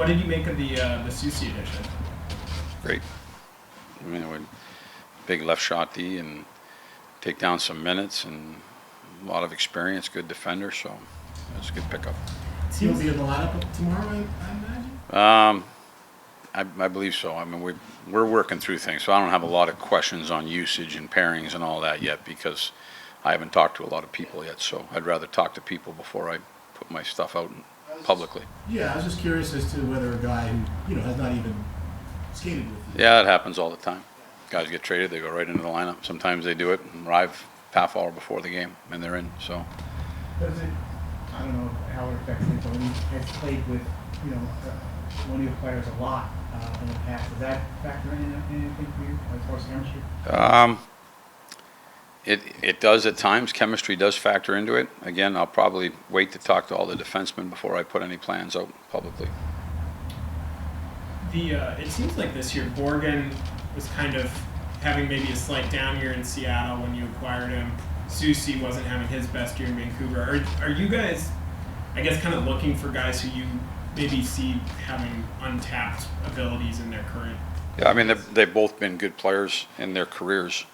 What did you make of the Soucy edition? Great. I mean, with big left shot D and take down some minutes and a lot of experience, good defender, so it's a good pickup. He'll be in the lineup tomorrow, I imagine? I believe so. I mean, we're working through things, so I don't have a lot of questions on usage and pairings and all that yet because I haven't talked to a lot of people yet, so I'd rather talk to people before I put my stuff out publicly. Yeah, I was just curious as to whether a guy who, has not even skated with you. Yeah, that happens all the time. Guys get traded, they go right into the lineup. Sometimes they do it and arrive half hour before the game, and they're in, so. Does it, I don't know how it affects him, but when he has played with, one of your players a lot in the past, does that factor in anything for you as far as chemistry? It does at times. Chemistry does factor into it. Again, I'll probably wait to talk to all the defensemen before I put any plans out publicly. It seems like this year Borgen was kind of having maybe a slight down year in Seattle when you acquired him. Soucy wasn't having his best year in Vancouver. Are you guys, I guess, kind of looking for guys who you maybe see having untapped abilities in their current? Yeah, I mean, they've both been good players in their careers.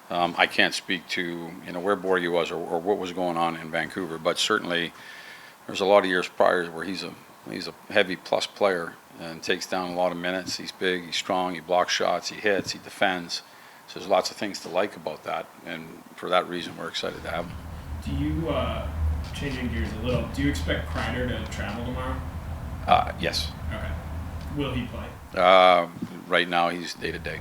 I can't speak to where Borgie was or what was going on in Vancouver, but certainly there's a lot of years prior where he's a heavy plus player and takes down a lot of minutes. He's big, he's strong, he blocks shots, he hits, he defends. So there's lots of things to like about that, and for that reason, we're excited to have him. Do you, changing gears a little, do you expect Kreider to travel tomorrow? Yes. Okay. Will he play? Right now, he's day to day.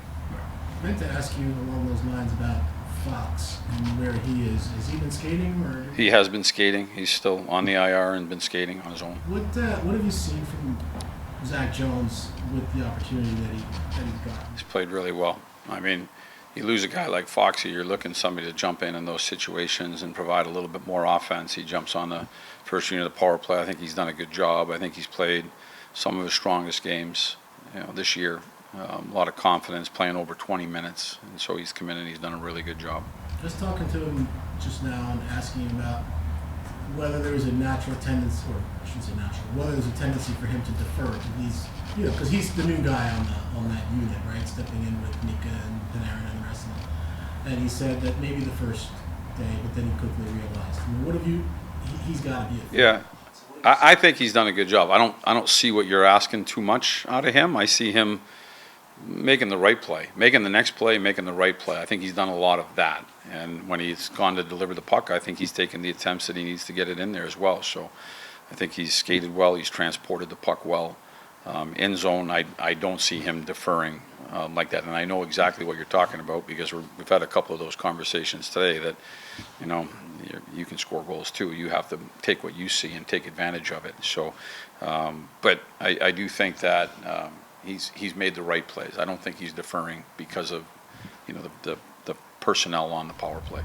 I meant to ask you along those lines about Fox and where he is. Has he been skating, or? He has been skating. He's still on the IR and been skating on his own. What have you seen from Zach Jones with the opportunity that he's got? He's played really well. I mean, you lose a guy like Foxy, you're looking somebody to jump in those situations and provide a little bit more offense. He jumps on the first unit of the power play. I think he's done a good job. I think he's played some of his strongest games, this year. A lot of confidence, playing over 20 minutes, and so he's come in and he's done a really good job. Just talking to him just now and asking him about whether there's a natural tendency, or I shouldn't say natural, whether there's a tendency for him to defer to these, because he's the new guy on that unit, right? Stepping in with Mika and Panarin and the rest of them. And he said that maybe the first day, but then he quickly realized. I mean, what have you? He's got to be. Yeah, I think he's done a good job. I don't see what you're asking too much out of him. I see him making the right play, making the next play, making the right play. I think he's done a lot of that. And when he's gone to deliver the puck, I think he's taken the attempts that he needs to get it in there as well. So I think he's skated well. He's transported the puck well. In zone, I don't see him deferring like that. And I know exactly what you're talking about because we've had a couple of those conversations today that, you can score goals too. You have to take what you see and take advantage of it. So, but I do think that he's made the right plays. I don't think he's deferring because of, the personnel on the power play.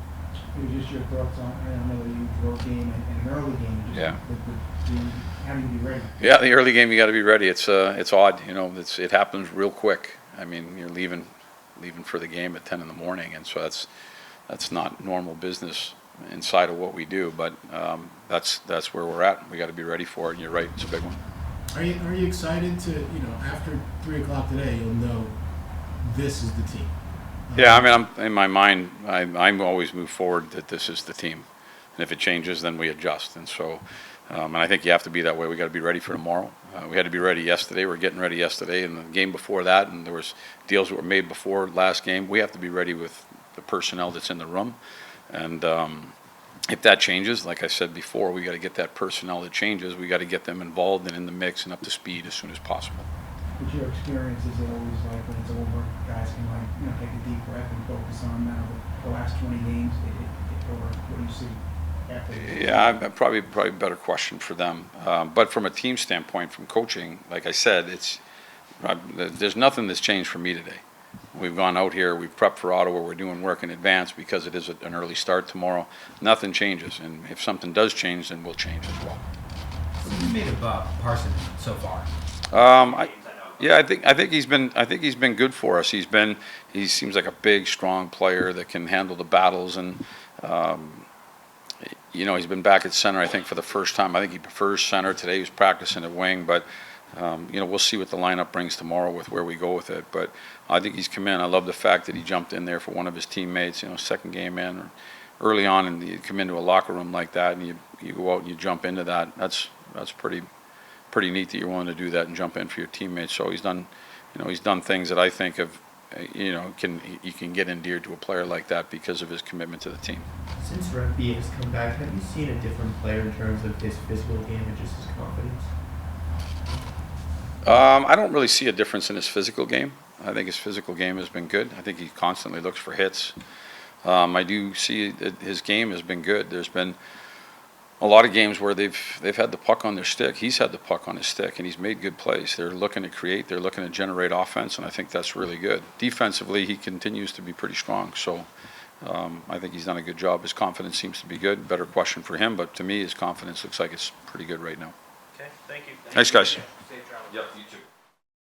Just your thoughts on, I know you throw a game and an early game. Yeah. Having to be ready. Yeah, the early game you got to be ready. It's odd, it happens real quick. I mean, you're leaving for the game at 10 in the morning, and so that's not normal business inside of what we do. But that's where we're at. We got to be ready for it. And you're right, it's a big one. Are you excited to, after 3 o'clock today, you'll know this is the team? Yeah, I mean, in my mind, I'm always move forward that this is the team. And if it changes, then we adjust. And so, and I think you have to be that way. We got to be ready for tomorrow. We had to be ready yesterday. We're getting ready yesterday, and the game before that, and there was deals that were made before last game. We have to be ready with the personnel that's in the room. And if that changes, like I said before, we got to get that personnel that changes. We got to get them involved and in the mix and up to speed as soon as possible. With your experience, is it always like when it's over, guys can take a deep breath and focus on now the last 20 games, or what do you see after? Yeah, probably a better question for them. But from a team standpoint, from coaching, like I said, there's nothing that's changed for me today. We've gone out here, we've prepped for Ottawa, we're doing work in advance because it is an early start tomorrow. Nothing changes, and if something does change, then we'll change as well. What have you made of Carson so far? I think he's been good for us. He seems like a big, strong player that can handle the battles, and he's been back at center, I think, for the first time. I think he prefers center. Today he was practicing at wing, but We'll see what the lineup brings tomorrow with where we go with it. But I think he's come in. I love the fact that he jumped in there for one of his teammates, second game in, or early on, and you come into a locker room like that, and you go out and you jump into that. That's pretty neat that you're willing to do that and jump in for your teammates. So he's done things that I think of, you can get endeared to a player like that because of his commitment to the team. Since Rempe has come back, have you seen a different player in terms of his physical game and just his confidence? I don't really see a difference in his physical game. I think his physical game has been good. I think he constantly looks for hits. I do see that his game has been good. There's been a lot of games where they've had the puck on their stick. He's had the puck on his stick, and he's made good plays. They're looking to create. They're looking to generate offense, and I think that's really good. Defensively, he continues to be pretty strong. So I think he's done a good job. His confidence seems to be good. Better question for him, but to me, his confidence looks like it's pretty good right now. Okay, thank you. Thanks, guys. Safe travel. Yep, you too.